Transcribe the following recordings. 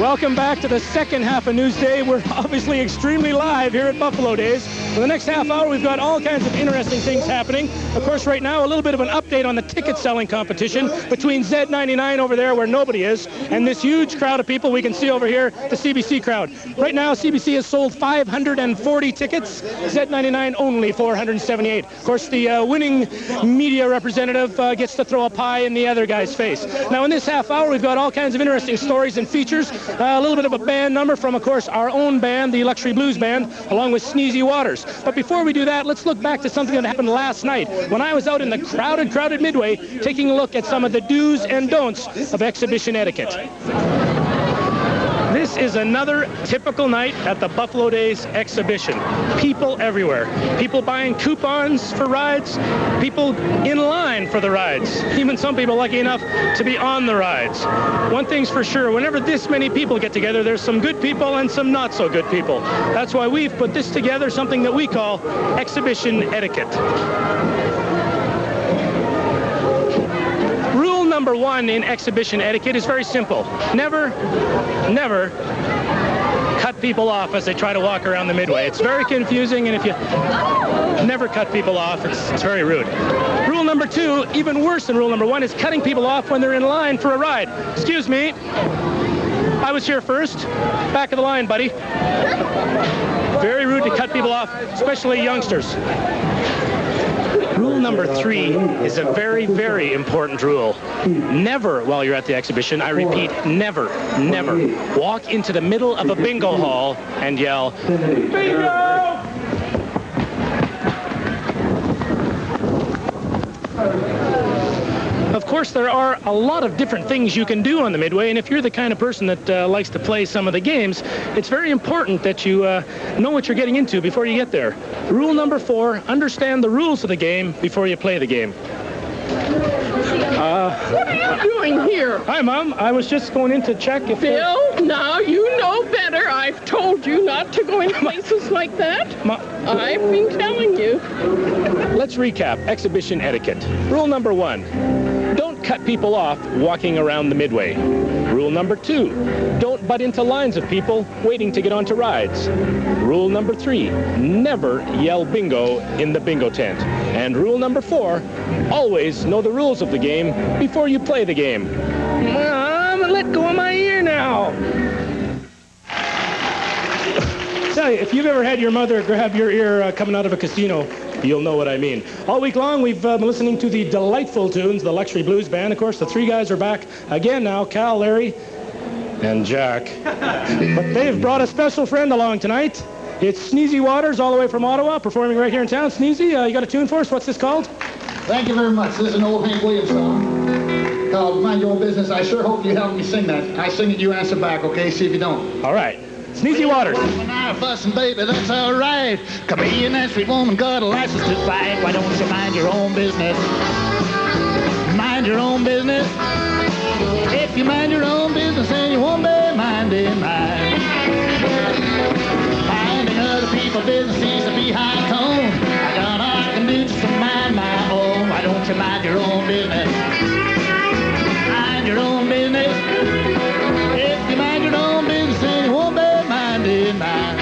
Welcome back to the second half of Newsday. We're obviously extremely live here at Buffalo Days. For the next half hour, we've got all kinds of interesting things happening. Of course, right now, a little bit of an update on the ticket selling competition between Z99 over there, where nobody is, and this huge crowd of people we can see over here, the CBC crowd. Right now, CBC has sold 540 tickets, Z99 only 478. Of course, the winning media representative gets to throw a pie in the other guy's face. Now, in this half hour, we've got all kinds of interesting stories and features. A little bit of a band number from, of course, our own band, the Luxury Blues Band, along with Sneezy Waters. But before we do that, let's look back to something that happened last night when I was out in the crowded Midway taking a look at some of the do's and don'ts of exhibition etiquette. This is another typical night at the Buffalo Days exhibition. People everywhere. People buying coupons for rides. People in line for the rides. Even some people lucky enough to be on the rides. One thing's for sure, whenever this many people get together, there's some good people and some not so good people. That's why we've put this together, something that we call exhibition etiquette. Number one in exhibition etiquette is very simple. Never cut people off as they try to walk around the Midway. It's very confusing, and if you never cut people off, it's very rude. Rule number two, even worse than rule number one, is cutting people off when they're in line for a ride. Excuse me, I was here first. Back of the line, buddy. Very rude to cut people off, especially youngsters. Rule number three is a very, very important rule. Never, while you're at the exhibition, I repeat, never walk into the middle of a bingo hall and yell, "Bingo!" Of course, there are a lot of different things you can do on the Midway, and if you're the kind of person that likes to play some of the games, it's very important that you know what you're getting into before you get there. Rule number four, understand the rules of the game before you play the game. What are you doing here? Hi, Mom. I was just going in to check if... Bill, now you know better. I've told you not to go in places like that. I've been telling you. Let's recap exhibition etiquette. Rule number one, don't cut people off walking around the Midway. Rule number two, don't butt into lines of people waiting to get onto rides. Rule number three, never yell bingo in the bingo tent. And rule number four, always know the rules of the game before you play the game. Mom, let go of my ear now. Tell you, if you've ever had your mother grab your ear coming out of a casino, you'll know what I mean. All week long, we've been listening to the delightful tunes, the Luxury Blues Band. Of course, the three guys are back again now, Cal, Larry, and Jack. But they've brought a special friend along tonight. It's Sneezy Waters, all the way from Ottawa, performing right here in town. Sneezy, you got a tune for us? What's this called? Thank you very much. This is an old Hank Williams song called Mind Your Own Business. I sure hope you help me sing that. I sing it, you answer back, okay? See if you don't. All right. Sneezy Waters. Fussing, baby, that's all right. Come here, that sweet woman got a license to fight. Why don't you mind your own business? Mind your own business. If you mind your own business, then you won't be minding mine. Minding other people's business seems to be high tone. I got all I can do just to mind my own. Why don't you mind your own business? Mind your own business. If you mind your own business, then you won't be minding mine.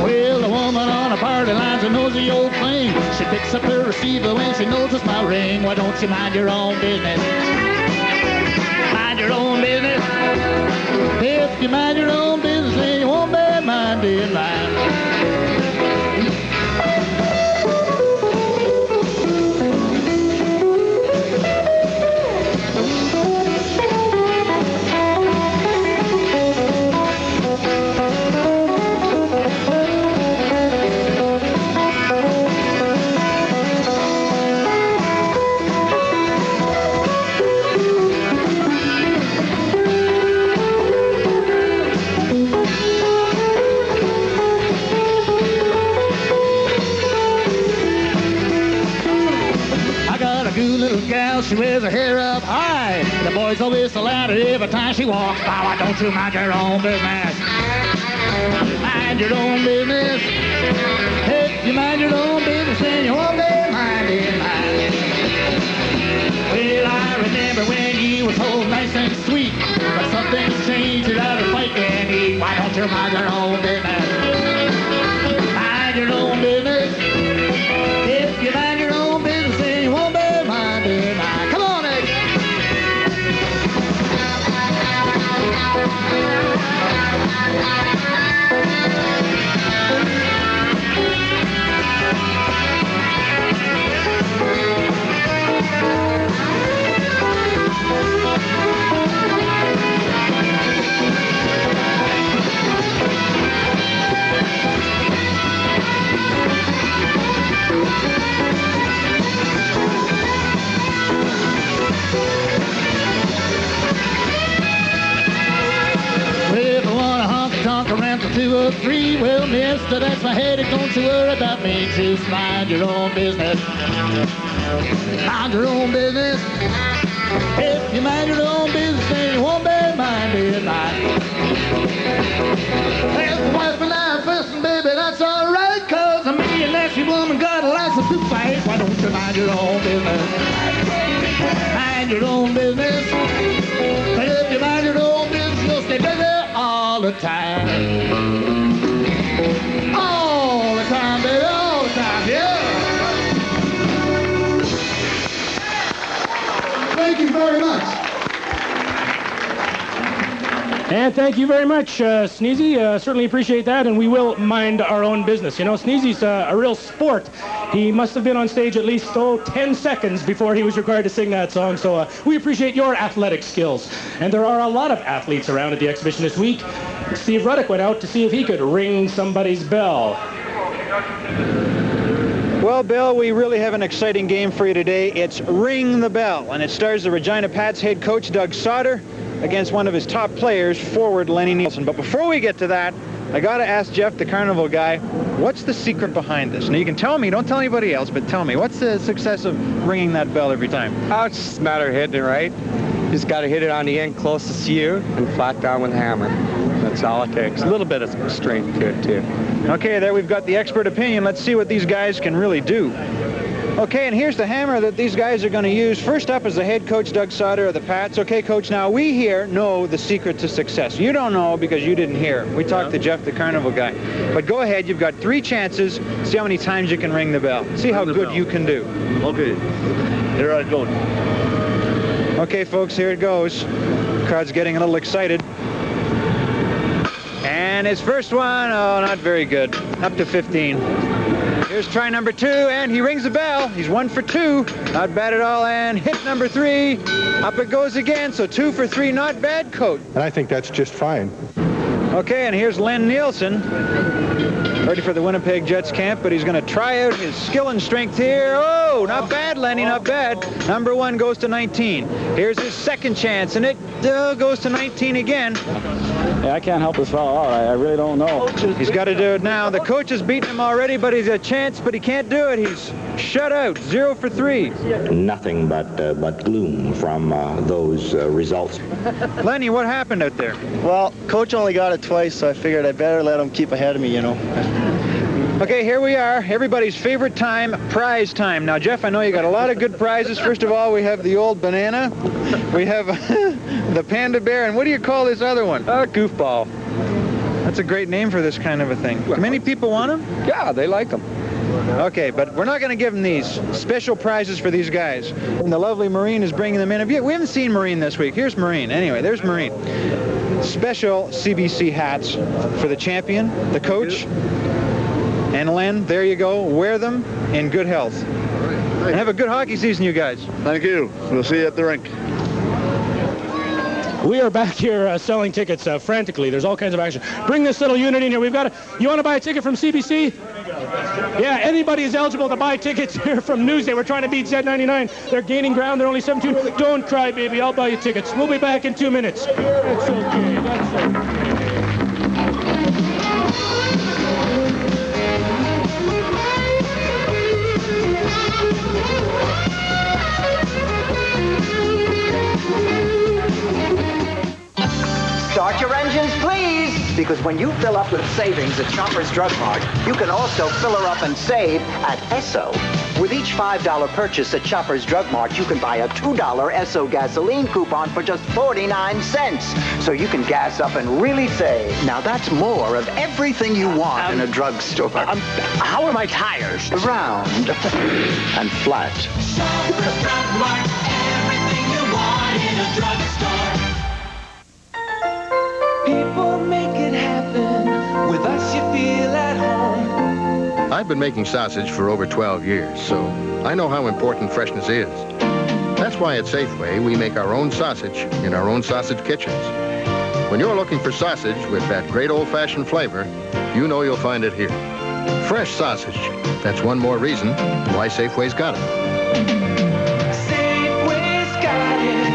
Well, the woman on a party line's a nosy old thing. She picks up her receiver when she knows it's my ring. Why don't you mind your own business? Mind your own business. If you mind your own business, then you won't be minding mine. She wears her hair up high. The boys always salute her every time she walks by. Why don't you mind your own business? Mind your own business. If you mind your own business, then you won't be minding mine. Well, I remember when you were so nice and sweet, but something's of 3. Well, mister, that's my headache. Don't you worry about me. Just mind your own business. Mind your own business. If you mind your own business, then you won't be minded mine. There's a wife and I fussing, baby, that's all right, 'cause a me and nasty woman got a license to fight. Why don't you mind your own business? Mind your own business. But if you mind your own business, you'll stay busy all the time. All the time, baby, all the time, yeah. Thank you very much. And thank you very much, Sneezy. Certainly appreciate that, and we will mind our own business. You know, Sneezy's a real sport. He must have been on stage at least 10 seconds before he was required to sing that song, so we appreciate your athletic skills. And there are a lot of athletes around at the exhibition this week. Steve Ruddock went out to see if he could ring somebody's bell. Well, Bill, we really have an exciting game for you today. It's Ring the Bell, and it stars the Regina Pats head coach Doug Sauter against one of his top players, forward Lenny Nielsen. But before we get to that, I got to ask Jeff, the carnival guy, what's the secret behind this? Now, you can tell me, don't tell anybody else, but tell me, what's the success of ringing that bell every time? Oh, it's just a matter of hitting it right. You just got to hit it on the end closest to you and flat down with a hammer. That's all it takes. A little bit of strength to it, too. Okay, there we've got the expert opinion. Let's see what these guys can really do. Okay, and here's the hammer that these guys are going to use. First up is the head coach, Doug Sauter of the Pats. Okay, Coach, now we here know the secret to success. You don't know because you didn't hear. We talked to Jeff, the carnival guy. But go ahead, you've got 3 chances. See how many times you can ring the bell. See how good you can do. Okay, here I go. Okay, folks, here it goes. Crowd's getting a little excited. And his first one, oh, not very good. Up to 15. Here's try number 2, and he rings the bell. He's 1 for 2. Not bad at all. And hit number 3. Up it goes again. So 2 for 3. Not bad, Coach. And I think that's just fine. Okay, and here's Len Nielsen. Ready for the Winnipeg Jets camp, but he's going to try out his skill and strength here. Oh, not bad, Lenny, not bad. Number 1 goes to 19. Here's his second chance, and it goes to 19 again. Yeah, I can't help this fellow out. I really don't know. He's got to do it now. The coach has beaten him already, but he's a chance, but he can't do it. He's shut out. 0 for 3. Nothing but gloom from those results. Lenny, what happened out there? Well, Coach only got it twice, so I figured I better let him keep ahead of me, you know. Okay, here we are. Everybody's favorite time, prize time. Now, Jeff, I know you got a lot of good prizes. First of all, we have the old banana. We have the panda bear. And what do you call this other one? Goofball. That's a great name for this kind of a thing. Many people want them? Yeah, they like them. Okay, but we're not going to give them these special prizes for these guys. And the lovely Maureen is bringing them in. We haven't seen Maureen this week. Here's Maureen. Anyway, there's Maureen. Special CBC hats for the champion, the coach, and Len. There you go. Wear them in good health. And have a good hockey season, you guys. Thank you. We'll see you at the rink. We are back here selling tickets frantically. There's all kinds of action. Bring this little unit in here. We've got you want to buy a ticket from CBC? Yeah, anybody is eligible to buy tickets here from Newsday. We're trying to beat Z99. They're gaining ground. They're only 17. Don't cry, baby. I'll buy you tickets. We'll be back in 2 minutes. It's okay. That's okay. Start your engines, please. Because when you fill up with savings at Shoppers Drug Mart, you can also fill her up and save at Esso. With each $5 purchase at Shoppers Drug Mart, you can buy a $2 Esso gasoline coupon for just 49 cents. So you can gas up and really save. Now that's more of everything you want in a drugstore. How are my tires? Round and flat. Shoppers Drug Mart, everything you want in a drugstore. People make it happen. With us you feel at home. I've been making sausage for over 12 years, so I know how important freshness is. That's why at Safeway we make our own sausage in our own sausage kitchens. When you're looking for sausage with that great old-fashioned flavor, you know you'll find it here. Fresh sausage. That's one more reason why Safeway's got it. Safeway's got it.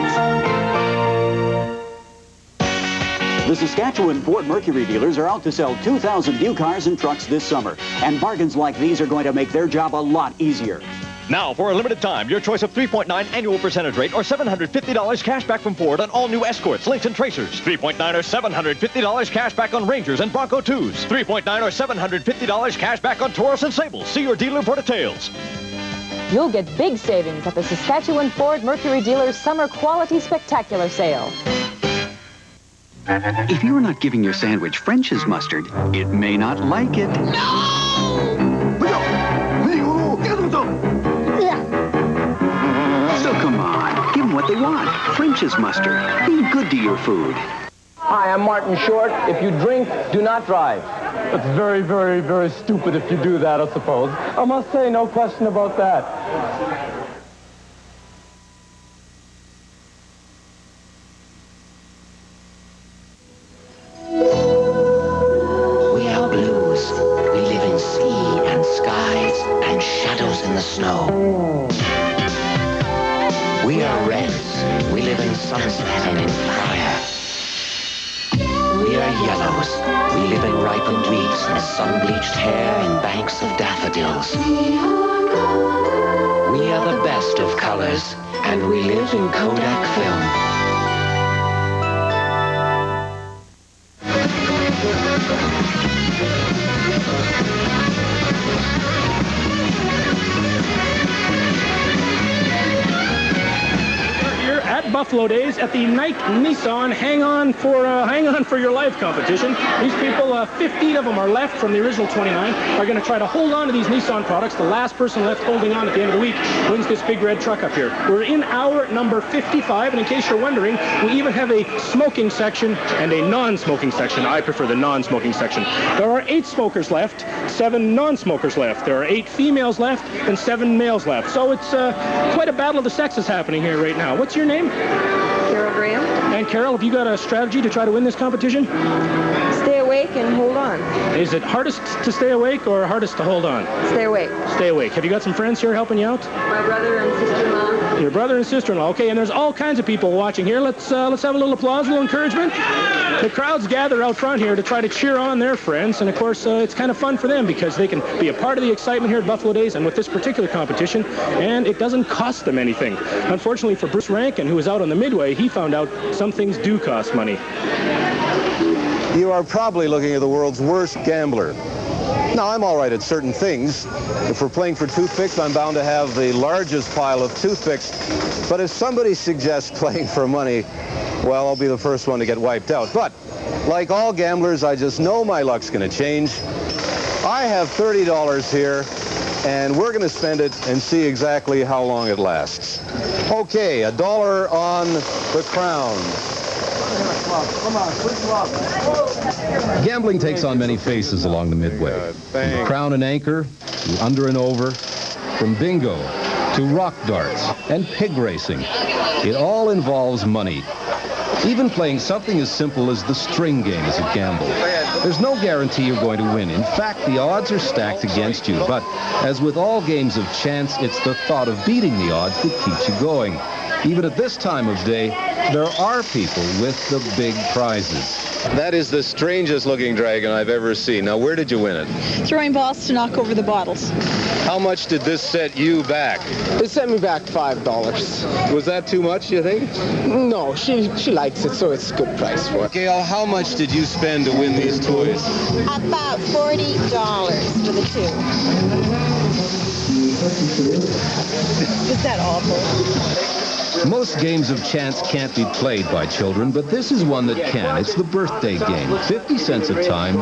The Saskatchewan Ford Mercury dealers are out to sell 2,000 new cars and trucks this summer. And bargains like these are going to make their job a lot easier. Now, for a limited time, your choice of 3.9 annual percentage rate or $750 cash back from Ford on all new Escorts, Lynx, and Tracers. 3.9 or $750 cash back on Rangers and Bronco 2s. 3.9 or $750 cash back on Taurus and Sables. See your dealer for details. You'll get big savings at the Saskatchewan Ford Mercury Dealers Summer Quality Spectacular Sale. If you're not giving your sandwich French's mustard, it may not like it. So come on, give them what they want. French's mustard. Be good to your food. Hi, I'm Martin Short. If you drink, do not drive. It's very, very, very stupid if you do that, I suppose. I must say, no question about that. We are blues. We live in sea and skies and shadows in the snow. We are reds. We live in sunset and in fire. We are yellows. We live in ripened wheat and sun-bleached hair in banks of daffodils. We are the best of colors, and we live in Kodak film. Buffalo Days at the Nike Nissan Hang On for Your Life competition. These people, 15 of them are left from the original 29, are going to try to hold on to these Nissan products. The last person left holding on at the end of the week wins this big red truck up here. We're in hour number 55, and in case you're wondering, we even have a smoking section and a non-smoking section. I prefer the non-smoking section. There are 8 smokers left, 7 non-smokers left. There are 8 females left and 7 males left. So it's quite a battle of the sexes happening here right now. What's your name? Carol Graham. And Carol, have you got a strategy to try to win this competition? Stay awake and hold on. Is it hardest to stay awake or hardest to hold on? Stay awake. Stay awake. Have you got some friends here helping you out? My brother and sister-in-law. Your brother and sister-in-law. Okay, and there's all kinds of people watching here. Let's have a little applause, a little encouragement. The crowds gather out front here to try to cheer on their friends, and of course it's kind of fun for them because they can be a part of the excitement here at Buffalo Days and with this particular competition, and it doesn't cost them anything. Unfortunately for Bruce Rankin, who was out on the Midway, he found out some things do cost money. You are probably looking at the world's worst gambler. Now, I'm all right at certain things. If we're playing for toothpicks, I'm bound to have the largest pile of toothpicks. But if somebody suggests playing for money, well, I'll be the first one to get wiped out. But like all gamblers, I just know my luck's going to change. I have $30 here, and we're going to spend it and see exactly how long it lasts. Okay, $1 on the crown. Gambling takes on many faces along the Midway. From crown and anchor, to under and over, from bingo to rock darts and pig racing. It all involves money. Even playing something as simple as the string game is a gamble. There's no guarantee you're going to win. In fact, the odds are stacked against you. But as with all games of chance, it's the thought of beating the odds that keeps you going. Even at this time of day, there are people with the big prizes. That is the strangest looking dragon I've ever seen. Now, where did you win it? Throwing balls to knock over the bottles. How much did this set you back? It set me back $5. Was that too much, you think? No, she likes it, so it's a good price for it. Gail, how much did you spend to win these toys? About $40 for the two. Is that awful? Most games of chance can't be played by children, but this is one that can. It's the birthday game. 50 cents a time,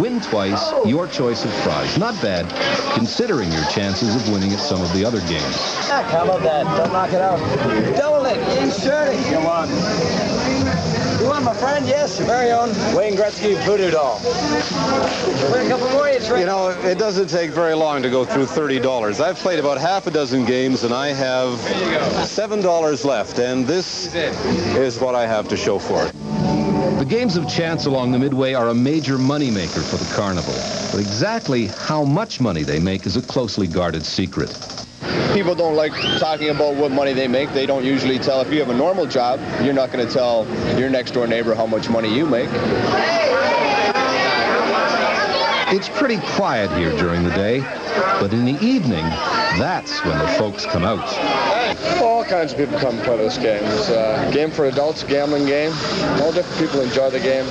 win twice, your choice of prize. Not bad, considering your chances of winning at some of the other games. How about that? Don't knock it out. Double it. Insert it. Come on. You want my friend? Yes, your very own Wayne Gretzky voodoo doll. Wait a couple more, you know, it doesn't take very long to go through $30. I've played about half a dozen games, and I have $7 left, and this is what I have to show for it. The games of chance along the Midway are a major moneymaker for the carnival. But exactly how much money they make is a closely guarded secret. people don't like talking about what money they make. They don't usually tell. If you have a normal job, you're not going to tell your next door neighbor how much money you make. It's pretty quiet here during the day, but in the evening, that's when the folks come out. All kinds of people come play this game. It's a game for adults, a gambling game. All different people enjoy the game.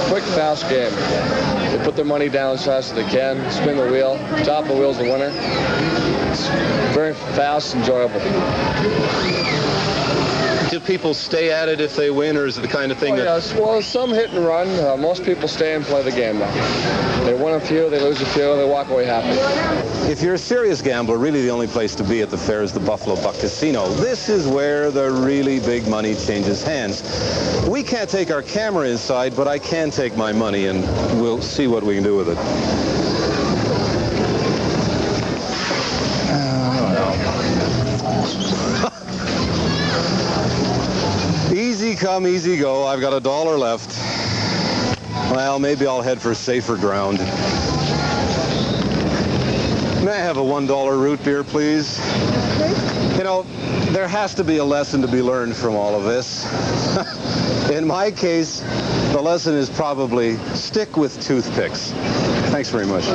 Quick, fast game. They put their money down as fast as they can, spin the wheel. Top of the wheel's the winner. It's very fast, enjoyable. Do people stay at it if they win, or is it the kind of thing that... Yes, well, some hit and run. Most people stay and play the game now. They win a few, they lose a few, they walk away happy. If you're a serious gambler, really the only place to be at the fair is the Buffalo Buck Casino. This is where the really big money changes hands. We can't take our camera inside, but I can take my money, and we'll see what we can do with it. Easy come, easy go. I've got $1 left. Well, maybe I'll head for safer ground. May I have a $1 root beer, please? You know, there has to be a lesson to be learned from all of this. In my case, the lesson is probably stick with toothpicks. Thanks very much.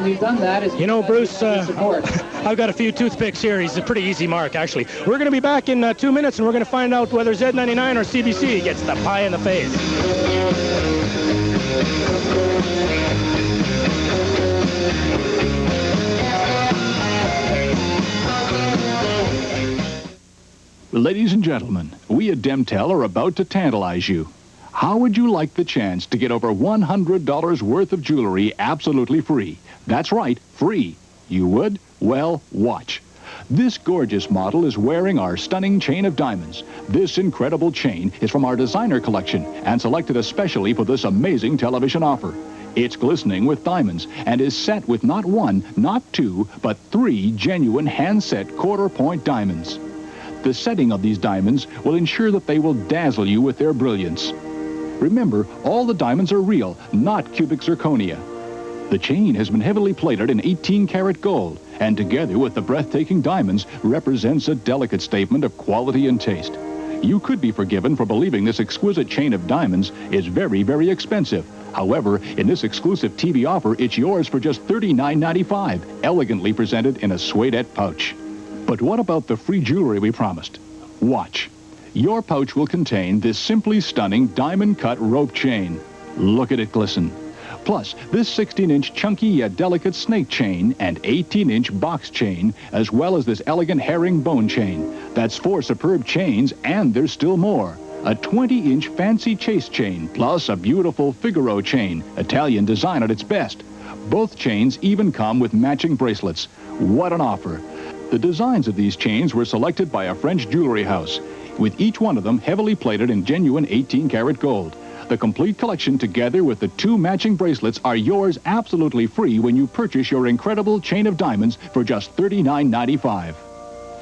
We've done that. You know, Bruce, I've got a few toothpicks here. He's a pretty easy mark, actually. We're going to be back in 2 minutes, and we're going to find out whether Z99 or CBC gets the pie in the face. Ladies and gentlemen, we at Demtel are about to tantalize you. How would you like the chance to get over $100 worth of jewelry absolutely free? That's right, free. You would? Well, watch. This gorgeous model is wearing our stunning chain of diamonds. This incredible chain is from our designer collection and selected especially for this amazing television offer. It's glistening with diamonds and is set with not one, not two, but 3 genuine hand-set quarter-point diamonds. The setting of these diamonds will ensure that they will dazzle you with their brilliance. Remember, all the diamonds are real, not cubic zirconia. The chain has been heavily plated in 18-karat gold, and together with the breathtaking diamonds, represents a delicate statement of quality and taste. You could be forgiven for believing this exquisite chain of diamonds is very, very expensive. However, in this exclusive TV offer, it's yours for just $39.95, elegantly presented in a suedette pouch. But what about the free jewelry we promised? Watch. Your pouch will contain this simply stunning diamond-cut rope chain. Look at it glisten. Plus, this 16-inch chunky yet delicate snake chain and 18-inch box chain, as well as this elegant herringbone chain. That's 4 superb chains, and there's still more. A 20-inch fancy chase chain, plus a beautiful Figaro chain, Italian design at its best. Both chains even come with matching bracelets. What an offer. The designs of these chains were selected by a French jewelry house, with each one of them heavily plated in genuine 18-karat gold. The complete collection, together with the 2 matching bracelets, are yours absolutely free when you purchase your incredible chain of diamonds for just $39.95.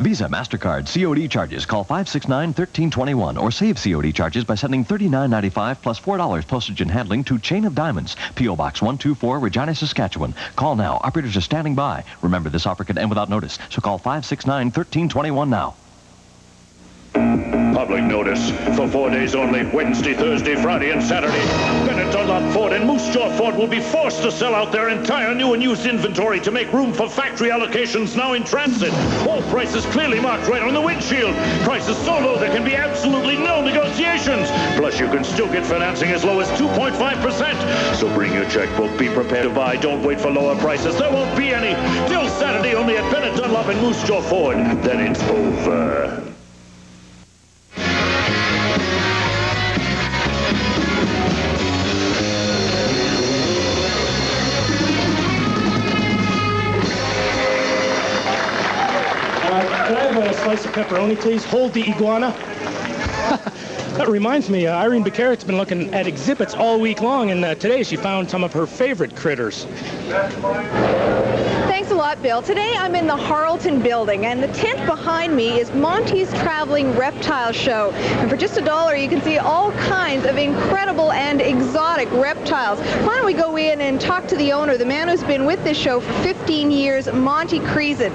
Visa, MasterCard, COD charges. Call 569-1321 or save COD charges by sending $39.95 plus $4 postage and handling to Chain of Diamonds, P.O. Box 124, Regina, Saskatchewan. Call now. Operators are standing by. Remember, this offer could end without notice, so call 569-1321 now. Public notice. For 4 days only, Wednesday, Thursday, Friday, and Saturday, Bennett Dunlop Ford and Moose Jaw Ford will be forced to sell out their entire new and used inventory to make room for factory allocations now in transit. All prices clearly marked right on the windshield. Prices so low there can be absolutely no negotiations. Plus, you can still get financing as low as 2.5%. So bring your checkbook, be prepared to buy. Don't wait for lower prices. There won't be any. Till Saturday only at Bennett Dunlop and Moose Jaw Ford. Then it's over. Can I have a slice of pepperoni, please? Hold the iguana. That reminds me, Irene Beceric's been looking at exhibits all week long, and today she found some of her favorite critters. Thanks a lot, Bill. Today I'm in the Harleton building, and the tent behind me is Monty's Traveling Reptile Show. And for just $1, you can see all kinds of incredible and exotic reptiles. Why don't we go in and talk to the owner, the man who's been with this show for 15 years, Monty Creason.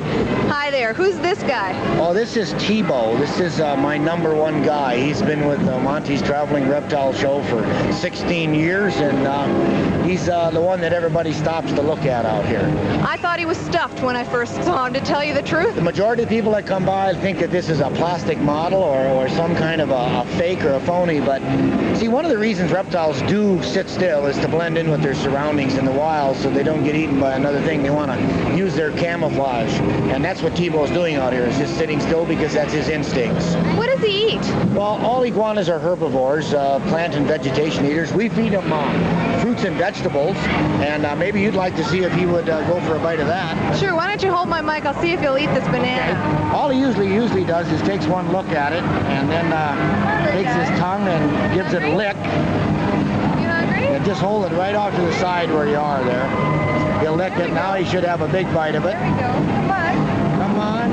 Hi there. Who's this guy? Oh, this is Tebow. This is my #1 guy. He's been with Monty's Traveling Reptile Show for 16 years, and he's the one that everybody stops to look at out here. I thought he was stuffed when I first saw him, to tell you the truth. The majority of people that come by think that this is a plastic model or some kind of a fake or a phony, but see, one of the reasons reptiles do sit still is to blend in with their surroundings in the wild so they don't get eaten by another thing. They want to use their camouflage, and that's what Tebow's doing out here, is just sitting still because that's his instincts. What does he eat? Well, all iguanas are herbivores, plant and vegetation eaters. We feed him fruits and vegetables, and maybe you'd like to see if he would go for a bite of that. Sure, why don't you hold my mic? I'll see if he'll eat this banana. Okay. All he usually does is takes one look at it, and then takes his tongue and gives it a lick. You hungry? And just hold it right off to the side where you are there. He'll lick it. Now he should have a big bite of it. There we go. Come on. Come on.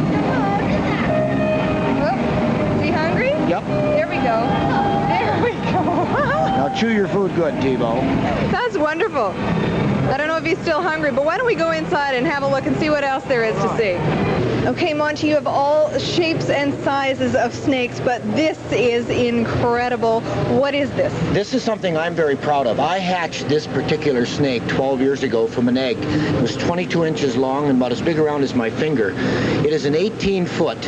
Oh, is he hungry? Yep. There we go. There we go. Now chew your food good, Tebow. That's wonderful. I don't know if he's still hungry, but why don't we go inside and have a look and see what else there is to see. Okay, Monty, you have all shapes and sizes of snakes, but this is incredible. What is this? This is something I'm very proud of. I hatched this particular snake 12 years ago from an egg. It was 22 inches long and about as big around as my finger. It is an 18-foot,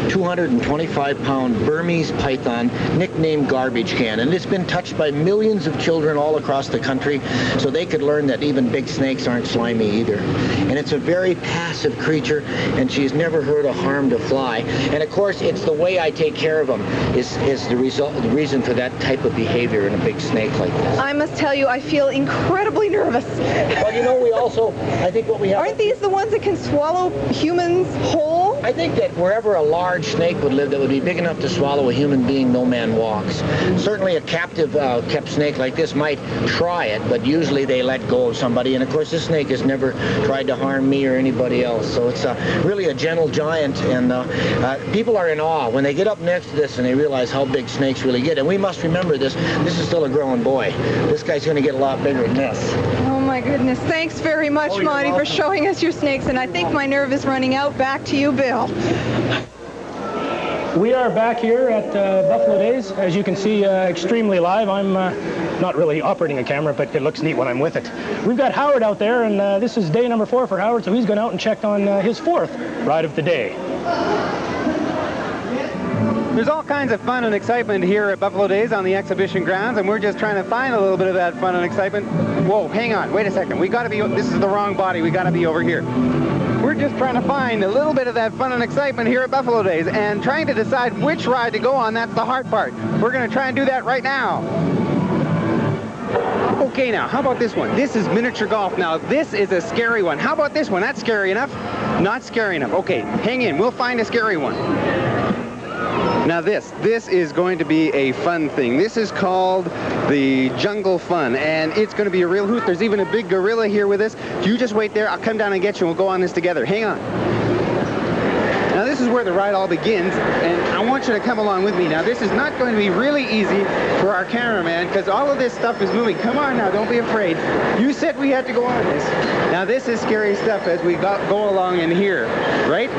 225-pound Burmese python, nicknamed Garbage Can, and it's been touched by millions of children all across the country so they could learn that even big snakes aren't slimy either. And it's a very passive creature, and she's never heard a harm to fly. And of course, it's the way I take care of them is the reason for that type of behavior in a big snake like this. I must tell you, I feel incredibly nervous. Well, you know, we also, I think what we have... Aren't these the ones that can swallow humans whole? I think that wherever a large snake would live that would be big enough to swallow a human being, no man walks. Certainly a captive kept snake like this might try it, but usually they let go of somebody. And of course, this snake has never tried to harm me or anybody else. So it's really a gentle giant, and people are in awe when they get up next to this and they realize how big snakes really get. And we must remember this is still a growing boy. This guy's going to get a lot bigger than this. Oh my goodness. Thanks very much, Monty, for showing us your snakes, and I think my nerve is running out. Back to you, Bill. We are back here at Buffalo Days. As you can see, extremely live. I'm not really operating a camera, but it looks neat when I'm with it. We've got Howard out there, and this is day number 4 for Howard, so he's gone out and checked on his 4th ride of the day. There's all kinds of fun and excitement here at Buffalo Days on the exhibition grounds, and we're just trying to find a little bit of that fun and excitement. Whoa, hang on, wait a second. We gotta be, this is the wrong body, we gotta be over here. We're just trying to find a little bit of that fun and excitement here at Buffalo Days, and trying to decide which ride to go on. That's the hard part. We're gonna try and do that right now. Okay, now, how about this one? This is miniature golf. Now, this is a scary one. How about this one? That's scary enough? Not scary enough. Okay, hang in. We'll find a scary one. Now this is going to be a fun thing. This is called the Jungle Fun, and it's going to be a real hoot. There's even a big gorilla here with us. You just wait there. I'll come down and get you, and we'll go on this together. Hang on. Now this is where the ride all begins, and I want you to come along with me. Now this is not going to be really easy for our cameraman, because all of this stuff is moving. Come on now, don't be afraid. You said we had to go on this. Now this is scary stuff as we go along in here, right?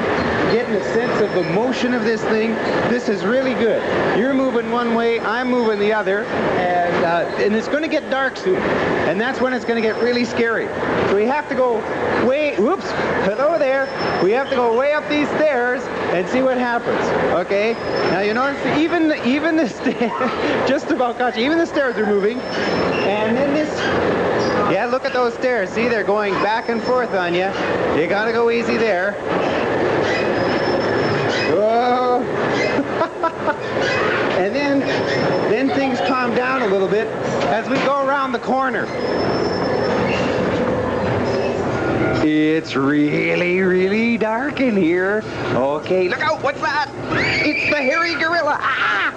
Getting a sense of the motion of this thing. This is really good. You're moving one way, I'm moving the other, and it's going to get dark soon, and that's when it's going to get really scary. So we have to go way, whoops, hello there. We have to go way up these stairs and see what happens. Okay. Now you notice even the stairs, just about got you. Even the stairs are moving, and then this. Yeah, look at those stairs. See, they're going back and forth on you. You got to go easy there. Whoa. And then things calm down a little bit as we go around the corner. It's really, really dark in here. Okay, look out, what's that? It's the hairy gorilla. Ah!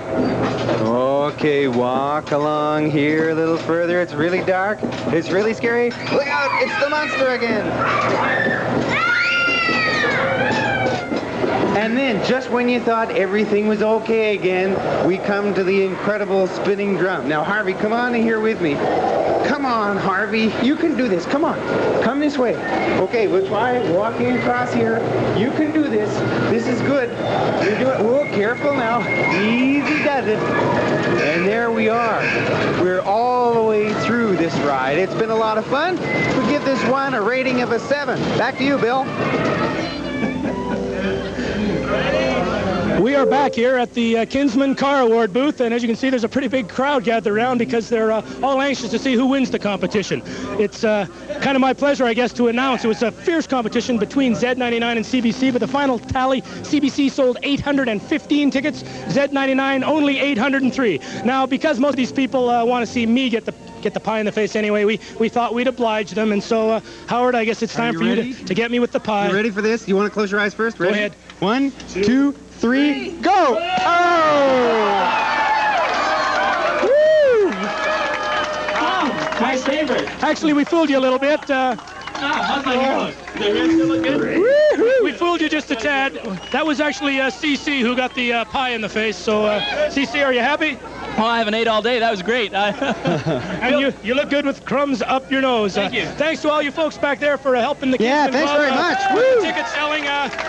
Okay, walk along here a little further. It's really dark. It's really scary. Look out, it's the monster again. And then, just when you thought everything was okay again, we come to the incredible spinning drum. Now, Harvey, come on in here with me. Come on, Harvey. You can do this. Come on. Come this way. Okay, we'll try walking across here. You can do this. This is good. You do it. Oh, careful now. Easy does it. And there we are. We're all the way through this ride. It's been a lot of fun. We'll give this one a rating of a 7. Back to you, Bill. We are back here at the Kinsman Car Award booth, and as you can see, there's a pretty big crowd gathered around because they're all anxious to see who wins the competition. It's kind of my pleasure, I guess, to announce it was a fierce competition between Z99 and CBC, but the final tally, CBC sold 815 tickets, Z99 only 803. Now, because most of these people want to see me get the pie in the face anyway, we thought we'd oblige them, and so, Howard, I guess it's time for you to get me with the pie. You ready for this? You want to close your eyes first? Ready? Go ahead. 1, 2, 3, go! Oh! My favorite. Actually, we fooled you a little bit. How's my look? The rest look good? We fooled you just a tad. That was actually CC who got the pie in the face. So, CC, are you happy? Well, I haven't ate all day. That was great. And you look good with crumbs up your nose. Thank you. Thanks to all you folks back there for helping the kids. Yeah, thanks very much. With ticket selling.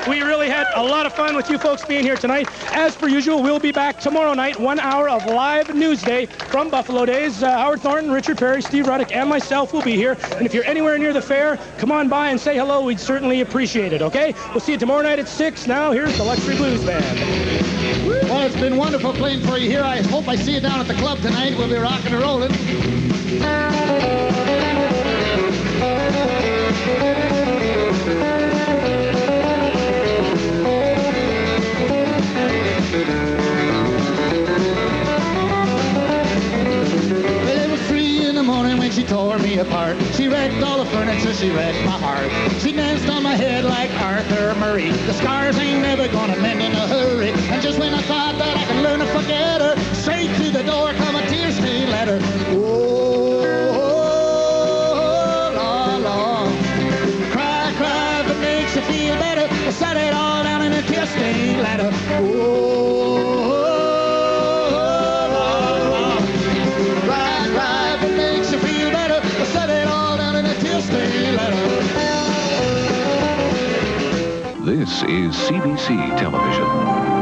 We really had a lot of fun with you folks being here tonight. As per usual, we'll be back tomorrow night, 1 hour of live Newsday from Buffalo Days. Howard Thornton, Richard Perry, Steve Ruddick, and myself will be here. And if you're anywhere near the fair, come on by and say hello. We'd certainly appreciate it, okay? We'll see you tomorrow night at 6. Now, here's the Luxury Blues Band. Well, it's been wonderful playing for you here. I hope I see you down at the club tonight. We'll be rocking and rolling. When she tore me apart, she wrecked all the furniture, she wrecked my heart. She danced on my head like Arthur Murray. The scars ain't never gonna mend in a hurry. And just when I thought that I could learn to forget her, straight through the door come a tear-stained letter. Oh, la, la. Cry, cry, if it makes you feel better. I set it all down in a tear-stained letter. Oh, This is CBC Television.